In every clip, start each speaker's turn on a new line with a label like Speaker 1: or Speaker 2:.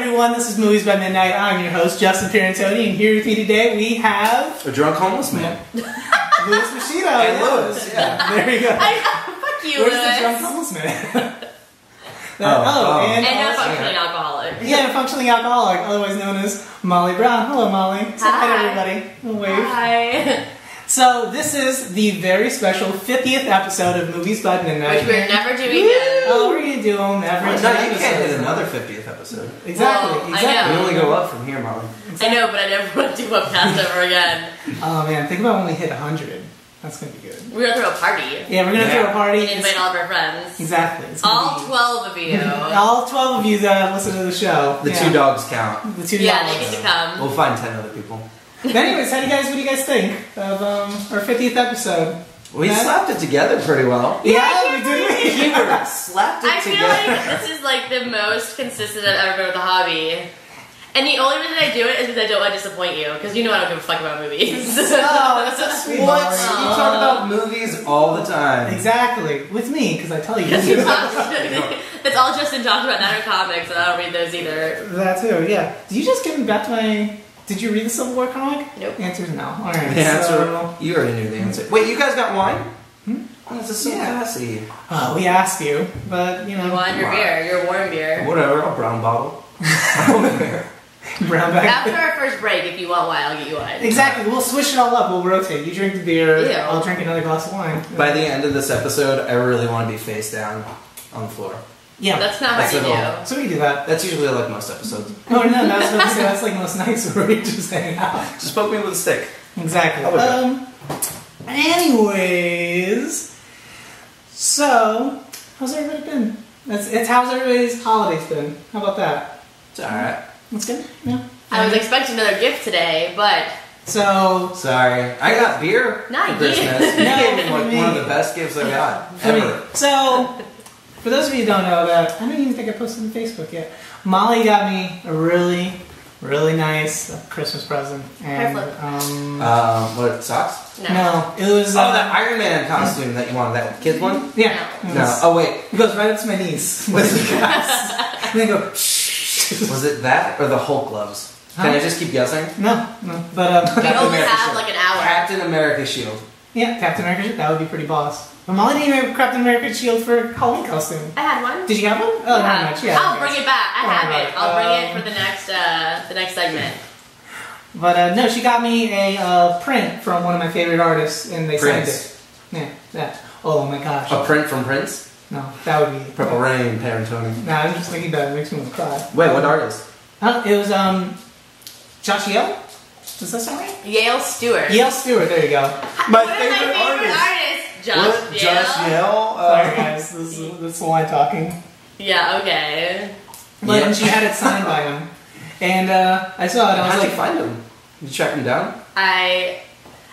Speaker 1: everyone, this is Movies by Midnight. I'm your host, Justin Pierantoni, and here with me today we have...
Speaker 2: A drunk homeless man.
Speaker 1: Louis Machino.
Speaker 2: And Louis, yeah.
Speaker 1: There you go.
Speaker 3: Fuck you,
Speaker 1: Where's
Speaker 3: Louis.
Speaker 1: the drunk homeless man?
Speaker 3: And a functioning alcoholic.
Speaker 1: Yeah, a functioning alcoholic, otherwise known as Molly Brown. Hello, Molly. Say hi to everybody. A wave.
Speaker 3: Hi.
Speaker 1: So, this is the very special 50th episode of Movies by Midnight.
Speaker 3: Which we're never doing again.
Speaker 1: Oh, we're going to do them every
Speaker 2: No,
Speaker 1: time.
Speaker 2: you can't hit another 50th episode.
Speaker 1: Exactly.
Speaker 3: Well,
Speaker 1: exactly.
Speaker 3: I
Speaker 2: We
Speaker 3: know.
Speaker 2: only go up from here, Molly.
Speaker 3: I know, but I never want to do a cast ever again.
Speaker 1: Oh man, think about when we hit 100. That's gonna be good.
Speaker 3: We're gonna throw a party.
Speaker 1: Yeah, we're gonna throw a party.
Speaker 3: And invite all of our friends.
Speaker 1: Exactly. It's gonna
Speaker 3: All
Speaker 1: be...
Speaker 3: 12 of you.
Speaker 1: All 12 of you that listen to the show.
Speaker 2: The two dogs count.
Speaker 1: The two
Speaker 3: Yeah,
Speaker 1: dogs.
Speaker 3: they get to come.
Speaker 2: We'll find 10 other people.
Speaker 1: But anyways, what do you guys think of our 50th episode?
Speaker 2: We slapped it together pretty well.
Speaker 1: Yeah, we did.
Speaker 2: Keyword, slapped it
Speaker 3: I feel
Speaker 2: together.
Speaker 3: like this is like the most consistent I've ever been with a hobby. And the only reason I do it is because I don't want to disappoint you. Because you know I don't give a fuck about movies.
Speaker 1: Oh, that's so sweet.
Speaker 2: What?
Speaker 1: Molly.
Speaker 2: You talk about movies all the time.
Speaker 1: Exactly. With me, because I tell you.
Speaker 3: It's all Justin talks about, not our comics, and I don't read those either.
Speaker 1: That too, yeah. Did you just give me back to my... Did you read the Civil War comic?
Speaker 3: Nope.
Speaker 1: The answer's no. Alright,
Speaker 2: The answer,
Speaker 1: so...
Speaker 2: you already knew the answer. Wait, you guys got wine? Oh, this is so
Speaker 1: Yeah.
Speaker 2: classy.
Speaker 1: Oh, we asked you, but, you know...
Speaker 3: You want your beer, your warm beer.
Speaker 2: Whatever, I'll brown bottle.
Speaker 1: Brown bag.
Speaker 3: After our first break, if you want wine, I'll get you wine.
Speaker 1: Exactly, we'll switch it all up, we'll rotate. You drink the beer,
Speaker 3: Ew.
Speaker 1: I'll drink another glass of wine.
Speaker 2: By the end of this episode, I really want to be face down on the floor.
Speaker 1: Yeah,
Speaker 3: That's not
Speaker 2: That's
Speaker 3: hard to
Speaker 2: it all.
Speaker 3: do.
Speaker 1: so we can do that.
Speaker 2: That's usually like most episodes.
Speaker 1: Oh no, I was about to say that's like most nights where we just hang out.
Speaker 2: Just poke me with a stick.
Speaker 1: Exactly.
Speaker 2: I would
Speaker 1: Anyways, so how's everybody been? It's how's everybody's holidays been? How about that?
Speaker 2: It's alright.
Speaker 1: That's good. Yeah.
Speaker 3: I was expecting another gift today, but
Speaker 1: So
Speaker 2: Sorry. I got beer
Speaker 3: Not
Speaker 2: for Christmas.
Speaker 3: you.
Speaker 2: You gave me
Speaker 1: No,
Speaker 2: like
Speaker 1: me.
Speaker 2: one of the best gifts I got
Speaker 1: for me,
Speaker 2: ever.
Speaker 1: so for those of you who don't know that, I don't even think I posted on Facebook yet. Molly got me a really, really nice Christmas present, and
Speaker 2: What, socks?
Speaker 1: no, it was
Speaker 2: Oh, that Iron Man costume that you wanted, that kid one?
Speaker 1: yeah. It
Speaker 2: No.
Speaker 1: was-
Speaker 2: Oh, wait.
Speaker 1: It goes right up to my knees. And they go, shh.
Speaker 2: Was it that or the Hulk gloves? Can I just keep guessing?
Speaker 1: No. But,
Speaker 3: we
Speaker 2: Captain
Speaker 3: only
Speaker 2: America
Speaker 3: have
Speaker 2: shield.
Speaker 3: like an hour.
Speaker 2: Captain America shield.
Speaker 1: yeah, Captain America, that would be pretty boss. But Molly didn't even have a Captain America shield for Halloween costume.
Speaker 3: I had one.
Speaker 1: Did you have one? Oh, not much, yeah.
Speaker 3: I'll bring it back. I
Speaker 1: Oh,
Speaker 3: have
Speaker 1: right.
Speaker 3: it. I'll bring it for the next segment.
Speaker 1: But, no, she got me a print from one of my favorite artists, and they signed
Speaker 2: Prince.
Speaker 1: it. Yeah, that. Oh my gosh.
Speaker 2: A print from Prince?
Speaker 1: No, that would be...
Speaker 2: Purple Rain, Pierantoni.
Speaker 1: No, I'm just thinking about it. It makes me want to cry.
Speaker 2: Wait, what artist?
Speaker 1: It was, Josh Yale? Does that sound right?
Speaker 3: Yale Stewart.
Speaker 1: Yale Stewart, there you go.
Speaker 2: My
Speaker 3: One of
Speaker 2: favorite artist.
Speaker 3: Josh
Speaker 2: What?
Speaker 3: Yale.
Speaker 2: Josh Yale?
Speaker 1: Sorry, guys. This is wine talking.
Speaker 3: Yeah, okay.
Speaker 1: But
Speaker 2: Yeah.
Speaker 1: she had it signed by him. And I saw it, and I
Speaker 2: How'd
Speaker 1: was
Speaker 2: you
Speaker 1: like...
Speaker 2: find him? You track him down?
Speaker 3: I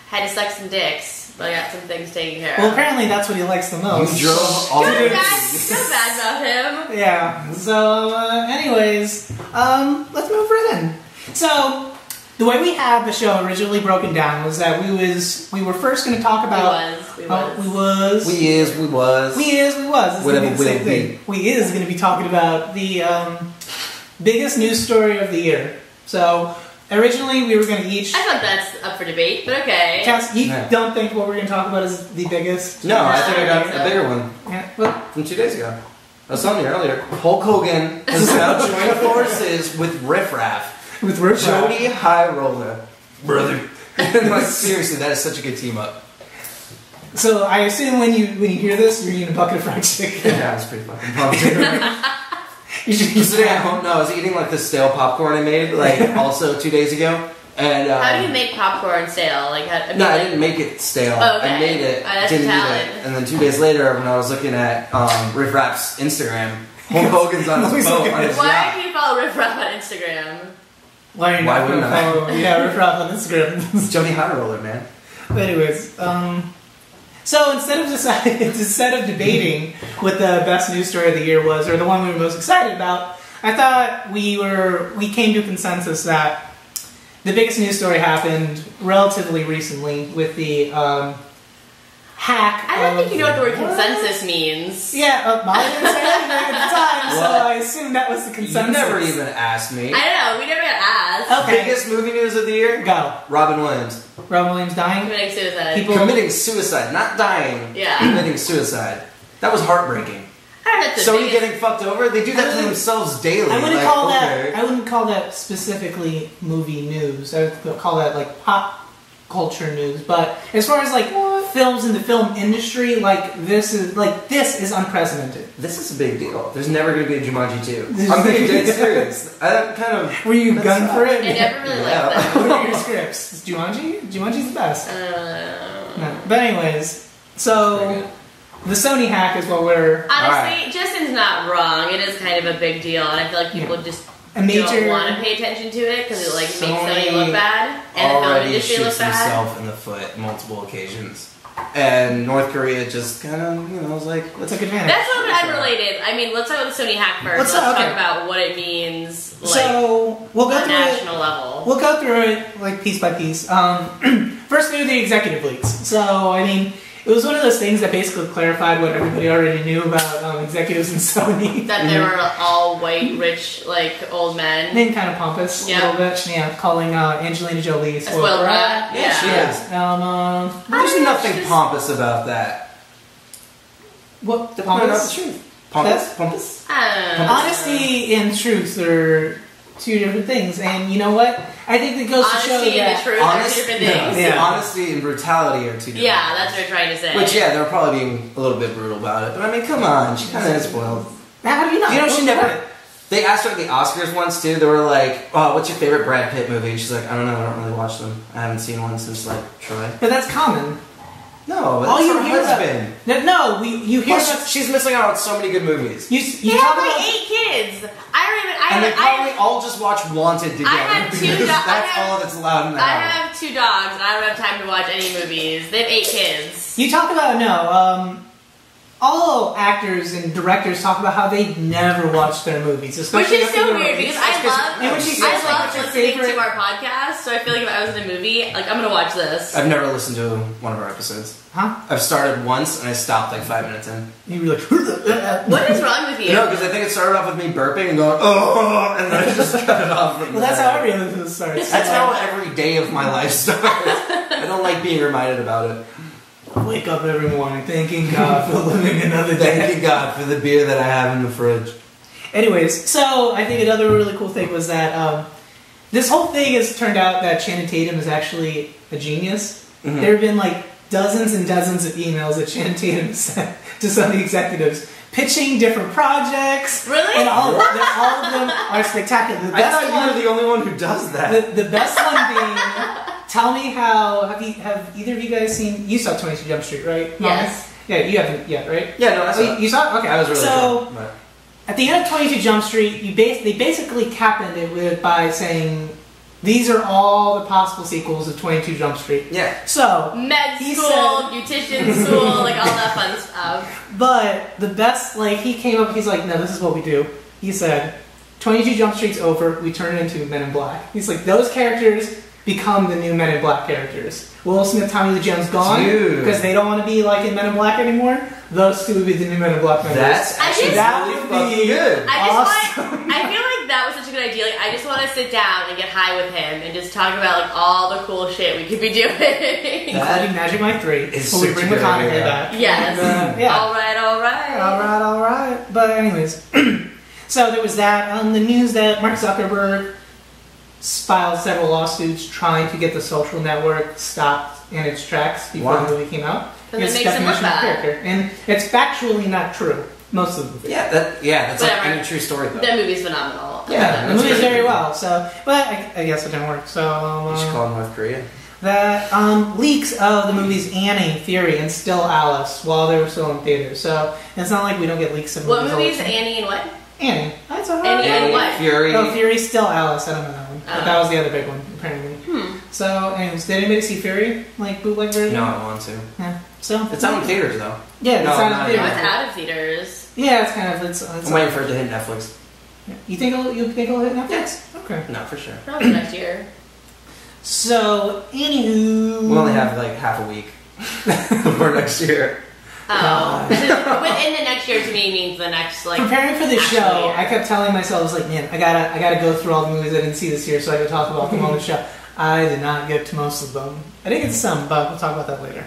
Speaker 3: had to suck some dicks, but I got some things taken care of.
Speaker 1: Well, apparently that's what he likes the most.
Speaker 2: You drove all the
Speaker 3: Go
Speaker 2: way.
Speaker 3: bad about him.
Speaker 1: Yeah. So, anyways, let's move right in. So, the way we had the show originally broken down was that we were first going to talk about.
Speaker 3: We
Speaker 1: was.
Speaker 2: We is.
Speaker 1: It's
Speaker 2: Whatever
Speaker 1: gonna be the same
Speaker 2: will
Speaker 1: thing. We is going to be talking about the biggest news story of the year. So, originally we were going to each.
Speaker 3: I feel like that's up for debate, but okay.
Speaker 1: Cass, you
Speaker 2: Yeah.
Speaker 1: don't think what we're going to talk about is the biggest?
Speaker 2: No, I think I got a bigger one
Speaker 1: Yeah. Well,
Speaker 2: from 2 days ago. I was telling you earlier. Hulk Hogan has now joined forces with Riff Raff.
Speaker 1: with Riff Raff.
Speaker 2: Jody High Roller. Brother. Like, seriously, that is such a good team up.
Speaker 1: So I assume when you hear this, you're eating a bucket of fried chicken.
Speaker 2: Yeah, it's pretty fucking pumped.
Speaker 1: You should
Speaker 2: Just sitting at home, no, I was eating like the stale popcorn I made, like also 2 days ago. And
Speaker 3: How do you make popcorn stale? Like,
Speaker 2: no, I didn't make it stale.
Speaker 3: Oh, okay.
Speaker 2: I made it,
Speaker 3: That's
Speaker 2: didn't eat
Speaker 3: talent.
Speaker 2: it, and then 2 days later, when I was looking at Riff Raff's Instagram, Hulk Hogan's on his
Speaker 1: He's
Speaker 2: boat
Speaker 1: looking
Speaker 2: on his
Speaker 3: Why
Speaker 2: yacht.
Speaker 3: do you follow Riff Raff on Instagram?
Speaker 1: Why are you
Speaker 2: Why
Speaker 1: not going to
Speaker 2: wouldn't I?
Speaker 1: follow? Yeah, Riff Raff on Instagram.
Speaker 2: Jody High Roller, man.
Speaker 1: But anyways, so instead of debating what the best news story of the year was, or the one we were most excited about, I thought we came to a consensus that the biggest news story happened relatively recently with the hack.
Speaker 3: I don't think you know what the word consensus means.
Speaker 1: Yeah, Molly didn't say anything at the time, so I assumed that was the consensus.
Speaker 2: You never even asked me.
Speaker 3: I don't know. We never got asked.
Speaker 1: Okay.
Speaker 2: Biggest movie news of the year?
Speaker 1: Go.
Speaker 2: Robin Williams.
Speaker 1: Robin Williams dying?
Speaker 3: Committing suicide.
Speaker 1: People-
Speaker 2: Committing suicide, not dying.
Speaker 3: Yeah.
Speaker 2: Committing suicide. That was heartbreaking.
Speaker 3: I don't know if that's the
Speaker 2: Sony
Speaker 3: biggest-
Speaker 2: getting fucked over? They do that to themselves daily.
Speaker 1: I wouldn't
Speaker 2: like,
Speaker 1: call
Speaker 2: okay.
Speaker 1: that. I wouldn't call that specifically movie news. I would call that like pop culture news. But as far as like films in the film industry, like this is unprecedented.
Speaker 2: This is a big deal. There's never going to be a Jumanji 2. I'm being dead serious. I kind of...
Speaker 1: Were you gun for it?
Speaker 3: I never really liked
Speaker 2: Yeah.
Speaker 3: that.
Speaker 1: What are your scripts? Is Jumanji? Jumanji's the best. No. But anyways, so the Sony hack is what we're
Speaker 3: Honestly, Justin's not wrong. It is kind of a big deal, and I feel like people just
Speaker 1: a major.
Speaker 3: don't want to pay attention to it because it like makes
Speaker 2: Sony
Speaker 3: Sony look bad and the film
Speaker 2: already
Speaker 3: industry look
Speaker 2: shoots
Speaker 3: bad.
Speaker 2: himself in the foot multiple occasions. And North Korea just kind of, was like, let's
Speaker 1: Took advantage.
Speaker 3: That's not unrelated. I mean, let's talk about the Sony hack first. Let's
Speaker 1: okay.
Speaker 3: talk about what it means, like,
Speaker 1: So we'll go
Speaker 3: on a
Speaker 1: through
Speaker 3: national
Speaker 1: it.
Speaker 3: level.
Speaker 1: We'll go through it like piece by piece. First, through the executive leaks. So I mean, it was one of those things that basically clarified what everybody already knew about executives in Sony.
Speaker 3: That they were all white, rich, like old men.
Speaker 1: And kind of pompous a little bit. Yeah, calling Angelina Jolie
Speaker 3: A spoiled brat.
Speaker 2: Yeah, she is. There's nothing pompous about that.
Speaker 1: What
Speaker 2: The point
Speaker 1: pompous?
Speaker 2: out the truth. Pompous? Pompous?
Speaker 1: Honesty and truth are two different things, and you know what? I think it goes to show
Speaker 3: Honesty and the
Speaker 1: that
Speaker 3: truth are two different things.
Speaker 1: Yeah.
Speaker 2: Honesty and brutality are two different
Speaker 3: Yeah, that's what you're trying to say.
Speaker 2: Which, yeah, they're probably being a little bit brutal about it. But I mean, come on, she kind of is spoiled.
Speaker 1: How do you know?
Speaker 2: You know, she never. They asked her at the Oscars once too. They were like, "Oh, what's your favorite Brad Pitt movie?" She's like, "I don't know. I don't really watch them. I haven't seen one since like Troy."
Speaker 1: But that's common.
Speaker 2: No, that's
Speaker 1: All you
Speaker 2: her
Speaker 1: hear about-
Speaker 2: husband.
Speaker 1: You hear
Speaker 2: Plus,
Speaker 1: about
Speaker 2: she's missing out on so many good movies.
Speaker 1: you
Speaker 3: They
Speaker 1: talk
Speaker 3: have like
Speaker 1: about
Speaker 3: 8 kids.
Speaker 2: And they probably all just watch Wanted together.
Speaker 3: have two
Speaker 2: because
Speaker 3: dogs.
Speaker 2: That's all that's allowed in the
Speaker 3: I
Speaker 2: house.
Speaker 3: have 2 dogs and I don't have time to watch any movies. They have 8 kids.
Speaker 1: you talk about all actors and directors talk about how they never watch their movies,
Speaker 3: Which
Speaker 1: especially
Speaker 3: is
Speaker 1: after
Speaker 3: so
Speaker 1: they're
Speaker 3: weird
Speaker 1: released.
Speaker 3: because
Speaker 1: when she says,
Speaker 3: I
Speaker 1: like,
Speaker 3: love
Speaker 1: what's your
Speaker 3: listening
Speaker 1: favorite-
Speaker 3: to our podcast, so I feel like if I was in a movie, like I'm gonna watch this.
Speaker 2: I've never listened to one of our episodes.
Speaker 1: Huh?
Speaker 2: I've started once and I stopped like 5 minutes in.
Speaker 1: You were like,
Speaker 3: What is wrong with you?
Speaker 2: No, because I think it started off with me burping and going, oh, and then I just cut it off. From
Speaker 1: well, that's
Speaker 2: there.
Speaker 1: how every episode starts.
Speaker 2: That's how every day of my life starts. I don't like being reminded about it.
Speaker 1: Wake up every morning thanking God for living another day.
Speaker 2: Thank God for the beer that I have in the fridge.
Speaker 1: Anyways, so I think another really cool thing was that this whole thing has turned out that Channing Tatum is actually a genius.
Speaker 2: Mm-hmm.
Speaker 1: There have been like dozens and dozens of emails that Channing Tatum sent to Sony executives pitching different projects.
Speaker 3: Really?
Speaker 1: And all of them are spectacular. The
Speaker 2: I
Speaker 1: best
Speaker 2: thought you
Speaker 1: one,
Speaker 2: were the only one who does that.
Speaker 1: the best one being, tell me how, have either of you guys seen, you saw 22 Jump Street, right?
Speaker 3: Yes.
Speaker 1: Yeah, you haven't yet, right?
Speaker 2: Yeah, no, I saw it.
Speaker 1: You saw it? Okay.
Speaker 2: I was really
Speaker 1: so,
Speaker 2: drunk, but-
Speaker 1: at the end of 22 Jump Street, they basically captained it by saying, these are all the possible sequels of 22 Jump Street.
Speaker 2: Yeah.
Speaker 1: So,
Speaker 3: Med
Speaker 1: he
Speaker 3: school,
Speaker 1: said-
Speaker 3: beautician school, like all that fun stuff.
Speaker 1: but the best, like, he came up, he's like, no, this is what we do. He said, 22 Jump Street's over, we turn it into Men in Black. He's like, those characters become the new Men in Black characters. Will Smith, Tommy Lee Jones gone,
Speaker 2: Dude.
Speaker 1: because they don't want to be, like, in Men in Black anymore. Those two would be the new Men in Black members.
Speaker 2: That's actually
Speaker 1: That
Speaker 2: really
Speaker 1: would
Speaker 2: fucking
Speaker 1: be
Speaker 2: good.
Speaker 3: I feel like that was such a good idea. Like, I just want to sit down and get high with him and just talk about like all the cool shit we could be doing.
Speaker 1: Including Magic Mike 3.
Speaker 2: It's
Speaker 1: Will we
Speaker 2: such
Speaker 1: bring
Speaker 2: a good
Speaker 1: McConaughey
Speaker 2: idea.
Speaker 1: back?
Speaker 3: Yes.
Speaker 1: And, yeah.
Speaker 3: All right.
Speaker 1: Alright. But anyways, so there was that. The news that Mark Zuckerberg filed several lawsuits trying to get the social network stopped in its tracks before
Speaker 2: Wow.
Speaker 1: the movie came out.
Speaker 3: Because it
Speaker 1: Its
Speaker 3: makes him look
Speaker 1: definition of
Speaker 3: bad.
Speaker 1: character. And it's factually not true. Most of the movie.
Speaker 2: Yeah, that's like
Speaker 3: Whatever.
Speaker 2: any true story though.
Speaker 3: That movie's phenomenal.
Speaker 2: Yeah,
Speaker 1: The
Speaker 2: that's
Speaker 1: movie's
Speaker 2: great.
Speaker 1: very well, so, but I guess it didn't work. So,
Speaker 2: You should call North Korea.
Speaker 1: that leaks of the movies Annie, Fury, and Still Alice while they were still in theaters. So it's not like we don't get leaks of
Speaker 3: What
Speaker 1: movies. all the
Speaker 3: movies?
Speaker 1: time.
Speaker 3: Annie and what?
Speaker 1: Annie. That's alright.
Speaker 3: Annie and what?
Speaker 2: Fury.
Speaker 1: No, Fury, Still Alice. I don't know that one. But
Speaker 3: Oh.
Speaker 1: that was the other big one, apparently. So, anyways, did anybody see Fury? Like bootleg version?
Speaker 2: No, I want to.
Speaker 1: Yeah. So
Speaker 2: It's out in theaters though.
Speaker 1: Yeah, it's
Speaker 2: No,
Speaker 1: out
Speaker 2: not
Speaker 1: in
Speaker 3: No,
Speaker 1: theaters.
Speaker 3: it's out of theaters.
Speaker 1: Yeah, it's kind of it's
Speaker 2: I'm waiting for it to hit Netflix.
Speaker 1: You think it'll hit Netflix?
Speaker 2: Yes.
Speaker 1: Okay.
Speaker 2: No, for sure.
Speaker 3: Probably next year.
Speaker 1: So, anywho,
Speaker 2: We only have like half a week. for next year.
Speaker 3: Oh. Within the next year to me means the next, like...
Speaker 1: Preparing for the
Speaker 3: actual
Speaker 1: show,
Speaker 3: year.
Speaker 1: I kept telling myself, I was like, man, I gotta go through all the movies I didn't see this year so I could talk about them on the show. I did not get to most of them. I did get to some, but we'll talk about that later.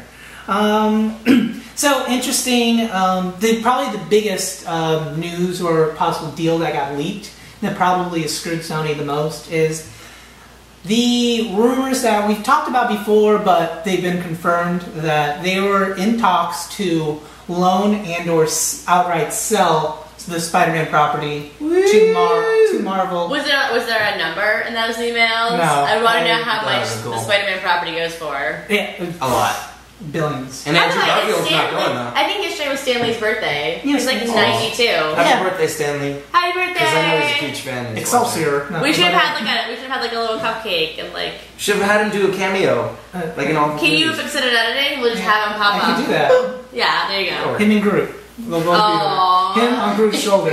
Speaker 1: So, interesting. Probably the biggest news or possible deal that got leaked that probably has screwed Sony the most is the rumors that we've talked about before, but they've been confirmed that they were in talks to loan and or outright sell the Spider-Man property to Marvel.
Speaker 3: Was there a number in those emails?
Speaker 1: No.
Speaker 3: I want to know how
Speaker 2: That
Speaker 3: much
Speaker 2: was cool.
Speaker 3: the Spider-Man property goes for.
Speaker 1: Yeah,
Speaker 2: A lot.
Speaker 1: billions.
Speaker 2: And Andrew Garfield's not going though.
Speaker 3: I think yesterday was Stanley's birthday.
Speaker 1: Yes.
Speaker 3: He's like
Speaker 1: Oh.
Speaker 3: 92.
Speaker 2: Happy birthday, Stanley.
Speaker 3: Happy birthday!
Speaker 2: Because I know he's a huge fan.
Speaker 1: Excelsior. No,
Speaker 3: We should have
Speaker 1: but-
Speaker 3: had like a little cupcake and like.
Speaker 2: Should have had him do a cameo, like in all the
Speaker 3: Can you
Speaker 2: movies.
Speaker 3: fix it in editing? We'll just have him pop
Speaker 1: I
Speaker 3: up.
Speaker 1: can do that.
Speaker 3: Yeah, there you go.
Speaker 2: Sure.
Speaker 1: Him and Groot. They'll both
Speaker 3: Aww.
Speaker 1: be there. Him on Groot's shoulder.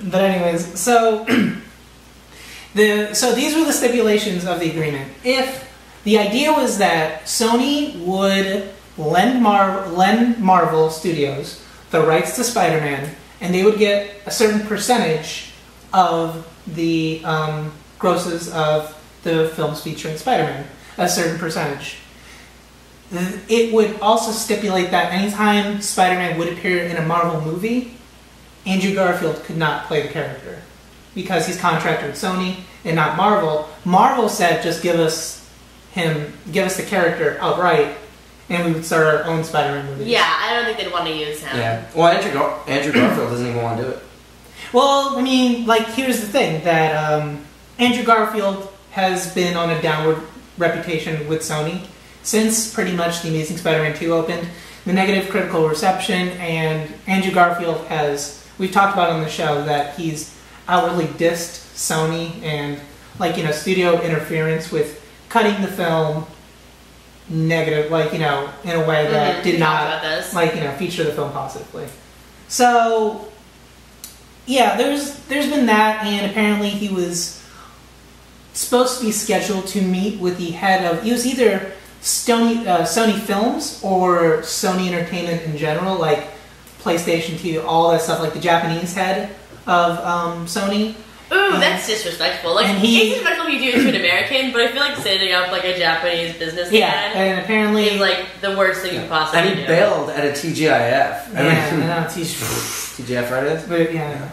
Speaker 1: But anyways, so these were the stipulations of the agreement. If the idea was that Sony would lend Marvel Studios the rights to Spider-Man, and they would get a certain percentage of the grosses of the films featuring Spider-Man, a certain percentage. It would also stipulate that anytime Spider-Man would appear in a Marvel movie, Andrew Garfield could not play the character because he's contracted with Sony and not Marvel. Marvel said, just give us the character outright, and we would start our own Spider-Man movies.
Speaker 3: Yeah, I don't think they'd want to use him.
Speaker 2: Yeah. Well, Andrew Garfield doesn't even want to do it.
Speaker 1: Well, I mean, like, here's the thing, that Andrew Garfield has been on a downward reputation with Sony since pretty much The Amazing Spider-Man 2 opened. The negative critical reception, and Andrew Garfield has, we've talked about on the show, that he's outwardly dissed Sony and, like, studio interference with cutting the film negative, like, in a way that did
Speaker 3: we talked
Speaker 1: not,
Speaker 3: about this.
Speaker 1: like, feature the film positively. So, yeah, there's been that, and apparently he was supposed to be scheduled to meet with the head of, he was either Sony Films or Sony Entertainment in general, like PlayStation 2, all that stuff, like the Japanese head of Sony.
Speaker 3: Ooh, that's disrespectful. Like,
Speaker 1: and
Speaker 3: it's disrespectful if you do it to an American, but I feel like setting up like a Japanese businessman
Speaker 1: and apparently
Speaker 3: is like the worst thing you could possibly do.
Speaker 2: And he bailed at a TGIF.
Speaker 1: I know,
Speaker 2: TGIF, right? It is?
Speaker 1: but yeah,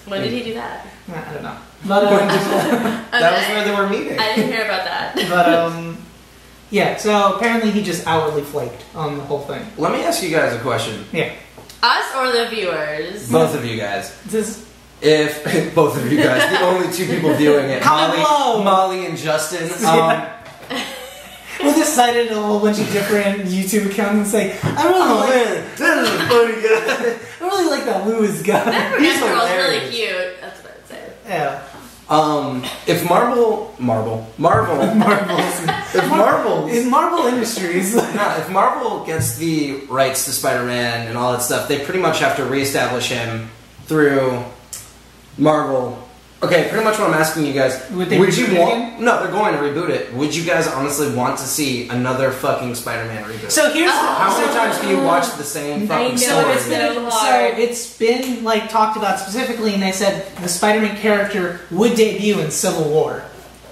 Speaker 3: When did he do that?
Speaker 1: I don't know. But
Speaker 2: That was where they were meeting.
Speaker 3: I didn't hear about that.
Speaker 1: but yeah. So apparently he just outwardly flaked on the whole thing.
Speaker 2: Let me ask you guys a question.
Speaker 1: Yeah,
Speaker 3: Us or the viewers?
Speaker 2: Both of you guys.
Speaker 1: this
Speaker 2: If both of you guys, the only two people viewing it,
Speaker 1: Comment below.
Speaker 2: Molly and Justin.
Speaker 1: we decided a whole bunch of different YouTube accounts and say, I really like that Louis guy.
Speaker 3: That
Speaker 2: He's
Speaker 3: girl's really
Speaker 2: hilarious.
Speaker 3: cute. That's what I'd say.
Speaker 1: Yeah.
Speaker 2: If Marvel, if Marvel,
Speaker 1: In Marvel Industries.
Speaker 2: if Marvel gets the rights to Spider-Man and all that stuff, they pretty much have to reestablish him through Marvel. Okay, pretty much what I'm asking you guys.
Speaker 1: Would they
Speaker 2: you
Speaker 1: reboot it
Speaker 2: want?
Speaker 1: again?
Speaker 2: No, they're going to reboot it. Would you guys honestly want to see another fucking Spider-Man reboot?
Speaker 1: So here's
Speaker 2: how many times can you watch the same fucking
Speaker 3: know,
Speaker 2: story?
Speaker 3: it's been-
Speaker 1: it's been like talked about specifically, and they said the Spider-Man character would debut in Civil War,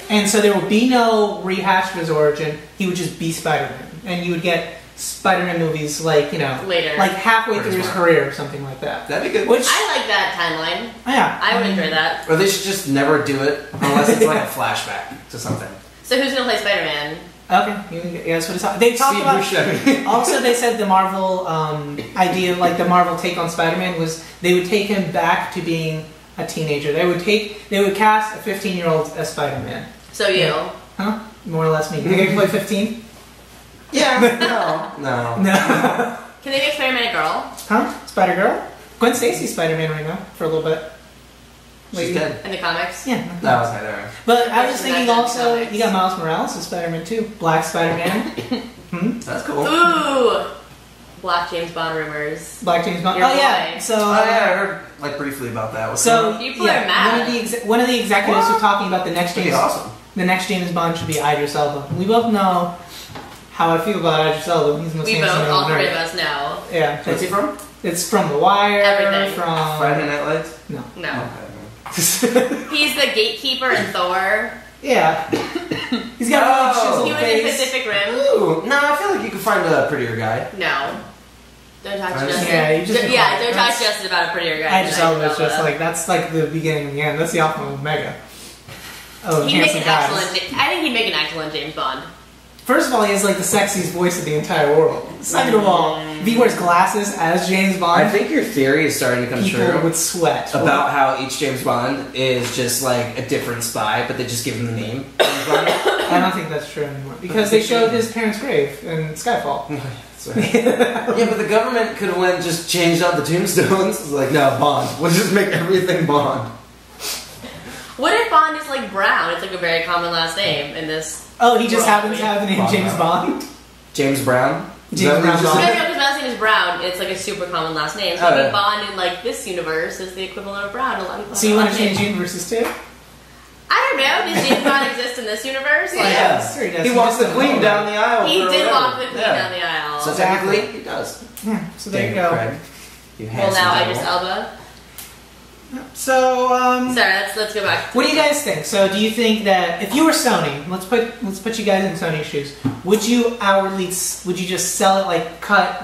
Speaker 1: and so there would be no rehash of his origin. He would just be Spider-Man, and you would get Spider-Man movies like
Speaker 3: Later.
Speaker 1: like halfway
Speaker 2: Pretty
Speaker 1: through his
Speaker 2: smart.
Speaker 1: career or something like that.
Speaker 2: That'd be good.
Speaker 1: Which
Speaker 3: I like that timeline.
Speaker 1: yeah,
Speaker 3: I would enjoy that.
Speaker 2: Or they should just never do it unless it's like a flashback to something.
Speaker 3: So who's gonna play Spider-Man?
Speaker 1: Okay, yeah, that's what it's talking. They talked about.
Speaker 2: Buscemi.
Speaker 1: Also, they said the Marvel idea, like the Marvel take on Spider-Man, was they would take him back to being a teenager. They would cast a 15-year-old as Spider-Man.
Speaker 3: So you.
Speaker 1: Huh? More or less me. Think I can play 15?
Speaker 2: Yeah. No.
Speaker 1: No.
Speaker 3: Can they make Spider-Man a girl?
Speaker 1: Huh? Spider-Girl? Gwen Stacy's Spider-Man right now for a little bit.
Speaker 2: She's dead.
Speaker 3: In the comics?
Speaker 1: Yeah.
Speaker 2: That was not there.
Speaker 1: But I was
Speaker 3: She's
Speaker 1: thinking
Speaker 3: not dead in
Speaker 1: also,
Speaker 3: comics.
Speaker 1: you got Miles Morales as Spider-Man too. Black Spider-Man.
Speaker 2: That's cool.
Speaker 3: Ooh! Black James Bond rumors.
Speaker 1: Black James Bond.
Speaker 3: Your
Speaker 1: Oh yeah.
Speaker 3: boy.
Speaker 1: So.
Speaker 2: Oh yeah, I heard like briefly about that.
Speaker 1: So
Speaker 3: People are mad.
Speaker 1: one of the executives was talking about the next
Speaker 2: pretty
Speaker 1: James.
Speaker 2: awesome.
Speaker 1: The next James Bond should be Idris Elba. We both know how I feel about Idris Elba. He's the most
Speaker 3: We
Speaker 1: handsome
Speaker 3: both,
Speaker 1: man
Speaker 3: all
Speaker 1: on
Speaker 3: three of
Speaker 1: earth.
Speaker 3: us know.
Speaker 1: Yeah.
Speaker 2: What's he from?
Speaker 1: It's from The Wire.
Speaker 3: Everything.
Speaker 1: From
Speaker 2: Friday Night Lights?
Speaker 1: No.
Speaker 3: No.
Speaker 2: Okay.
Speaker 3: He's the gatekeeper in Thor.
Speaker 1: Yeah. He's got a really
Speaker 3: He
Speaker 1: chiseled
Speaker 3: was in
Speaker 1: face.
Speaker 3: Pacific Rim.
Speaker 2: Ooh, no, I feel like you could find a prettier guy.
Speaker 3: No. Don't talk to
Speaker 2: I
Speaker 3: Justin.
Speaker 1: Yeah, you just
Speaker 3: Don't talk to Justin about a prettier guy.
Speaker 1: Idris Elba is just like, that's like the beginning and the end. That's the alpha and omega. Oh,
Speaker 3: He'd make
Speaker 1: handsome
Speaker 3: an
Speaker 1: guys.
Speaker 3: excellent. I think he'd make an excellent James Bond.
Speaker 1: First of all, he has like the sexiest voice of the entire world. Second of all, if he wears glasses as James Bond,
Speaker 2: I think your theory is starting to come
Speaker 1: people
Speaker 2: true
Speaker 1: would sweat.
Speaker 2: about how each James Bond is just like a different spy, but they just give him the name. James Bond.
Speaker 1: I don't think that's true anymore because they showed his parents' grave in Skyfall.
Speaker 2: That's right. Yeah, but the government could have went just changed out the tombstones. It's like, no, Bond. We'll just make everything Bond.
Speaker 3: What if Bond is like Brown? It's like a very common last name in this.
Speaker 1: Oh, he just happens to have the name
Speaker 2: Bond.
Speaker 1: James Bond.
Speaker 2: James Brown? Is
Speaker 1: James
Speaker 2: that what you
Speaker 1: Brown
Speaker 2: just
Speaker 3: No,
Speaker 1: Bond.
Speaker 2: said?
Speaker 3: because last name is Brown. It's like a super common last name. So
Speaker 2: Oh,
Speaker 3: I think
Speaker 2: yeah.
Speaker 3: Bond in like this universe is the equivalent of Brown. A lot of people
Speaker 1: So you
Speaker 3: have
Speaker 1: want to
Speaker 3: that
Speaker 1: change
Speaker 3: name.
Speaker 1: universes too?
Speaker 3: I don't know. Does James Bond exist in this universe? Like,
Speaker 1: Yeah. Sure he does.
Speaker 2: He
Speaker 1: He
Speaker 2: walks
Speaker 1: just
Speaker 2: the
Speaker 1: doesn't
Speaker 2: queen
Speaker 1: know
Speaker 2: down
Speaker 1: about
Speaker 2: the aisle.
Speaker 3: He
Speaker 2: or
Speaker 3: did
Speaker 2: whatever.
Speaker 3: walk the queen
Speaker 2: Yeah.
Speaker 3: down the aisle.
Speaker 2: So
Speaker 1: Exactly.
Speaker 2: technically, he does.
Speaker 1: Yeah, so there you
Speaker 2: Damn,
Speaker 1: go.
Speaker 2: Craig. You
Speaker 3: well,
Speaker 2: handsome
Speaker 3: now
Speaker 2: devil.
Speaker 3: Idris Elba.
Speaker 1: So,
Speaker 3: Sorry, let's go back.
Speaker 1: what do you guys think? So, do you think that if you were Sony, let's put you guys in Sony's shoes, would you would you just sell it like cut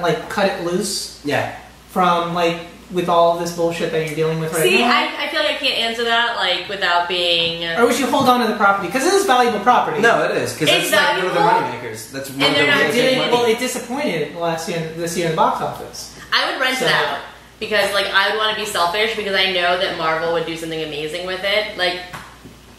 Speaker 1: it loose
Speaker 2: Yeah.
Speaker 1: from like with all of this bullshit that you're dealing with right
Speaker 3: See,
Speaker 1: now?
Speaker 3: I feel like I can't answer that like without being.
Speaker 1: Or would you hold on to the property because it is valuable property?
Speaker 2: No, it is because
Speaker 3: It's
Speaker 2: it's like one of the
Speaker 3: valuable,
Speaker 2: moneymakers. That's one
Speaker 3: and
Speaker 2: of the
Speaker 3: they're not
Speaker 2: ways to
Speaker 3: doing
Speaker 2: make
Speaker 3: it-
Speaker 2: money.
Speaker 1: Well, it disappointed this year in the box office.
Speaker 3: I would rent
Speaker 1: So-
Speaker 3: it out because like I would want to be selfish because I know that Marvel would do something amazing with it. Like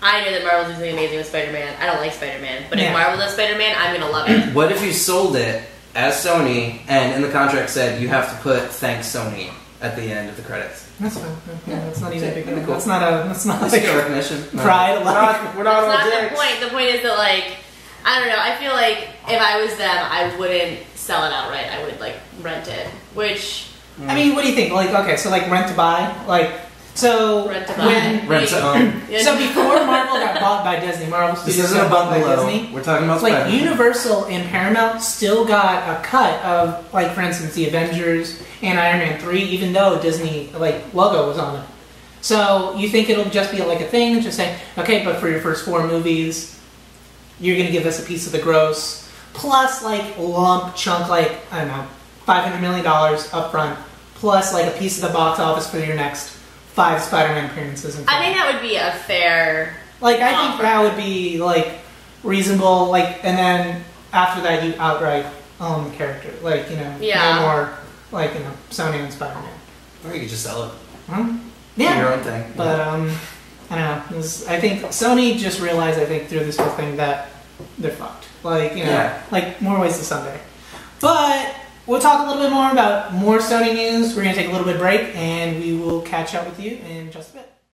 Speaker 3: I know that Marvel does something amazing with Spider-Man. I don't like Spider-Man, but
Speaker 1: Yeah.
Speaker 3: if Marvel does Spider-Man, I'm gonna love it.
Speaker 2: What if you sold it as Sony and in the contract said you have to put "Thanks Sony" at the end of the credits?
Speaker 1: That's fine. Yeah, that's not even a big deal.
Speaker 2: That'd be cool.
Speaker 1: That's not
Speaker 2: That's
Speaker 1: like
Speaker 2: your recognition.
Speaker 1: pride.
Speaker 2: We're not all
Speaker 3: That's not
Speaker 2: dicks.
Speaker 3: the point. The point is that like I don't know. I feel like if I was them, I wouldn't sell it outright. I would like rent it, which
Speaker 1: I mean, what do you think? Like, okay, so like rent to buy, like so
Speaker 3: rent to buy.
Speaker 1: when
Speaker 2: Rent to own.
Speaker 3: Yeah.
Speaker 1: so before Marvel got bought by Disney, Marvel
Speaker 2: This
Speaker 1: Studios
Speaker 2: isn't a
Speaker 1: got bought by
Speaker 2: bungalow.
Speaker 1: Disney.
Speaker 2: We're talking about
Speaker 1: Like
Speaker 2: Spider-Man.
Speaker 1: Universal and Paramount still got a cut of, like, for instance, the Avengers and Iron Man 3, even though Disney like logo was on it. So you think it'll just be like a thing, just saying, okay, but for your first 4 movies, you're gonna give us a piece of the gross, plus like lump chunk, like I don't know, $500 million up front, plus like a piece of the box office for your next 5 Spider-Man appearances. And
Speaker 3: I think that would be a fair.
Speaker 1: like I think that would be like reasonable. Like, and then after that, you outright own the character. Like, you know,
Speaker 3: Yeah.
Speaker 1: no more like, you know, Sony and Spider-Man.
Speaker 2: Or you could just sell it.
Speaker 1: Yeah,
Speaker 2: Do your own thing.
Speaker 1: but I don't know. I think Sony just realized, I think, through this whole thing that they're fucked. Like, you know,
Speaker 2: Yeah.
Speaker 1: like more ways to Sunday. But we'll talk a little bit more about more Sony news. We're gonna take a little bit of break, and we will catch up with you in just a bit.